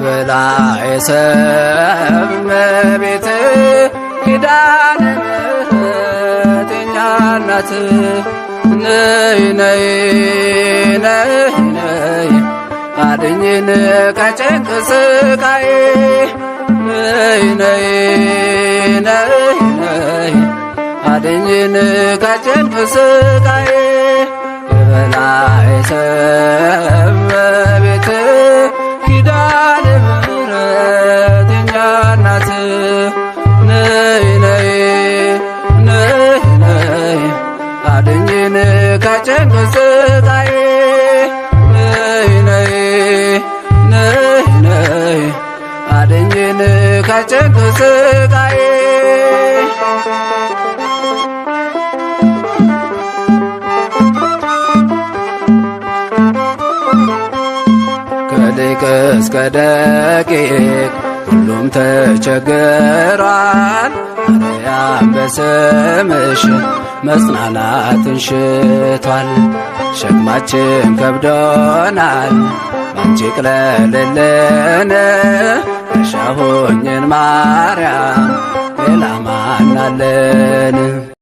የበላይ ሰብ እመቤት ኪዳነ ምሕረት የኛ እናት ነይ ነይ ነይ ነይ አድኝን ከጭንቅ ስቃይ ነይ ነይ ነይ ነይ አድኝን ከጭንቅ ስቃይ የበላይ ሰብ እመቤት ኪዳነ ምሕረት የኛ እናት ነይ ነይ ነይ ነይ አድኝን ከጭንቅ ስቃይ ነይ ነይ ነይ ነይ አድኝን ከጭንቅ ስቃይ ከሊቅ እስከ ደቂቅ ሁሉም ተቸግሯል። ማርያም በስምሽ መጽናናትን ሽቷል። ሸክማችን ከብዶናል ባንቺ ቅለልልን እሻሁኝን ማርያም ሌላ ማን አለን?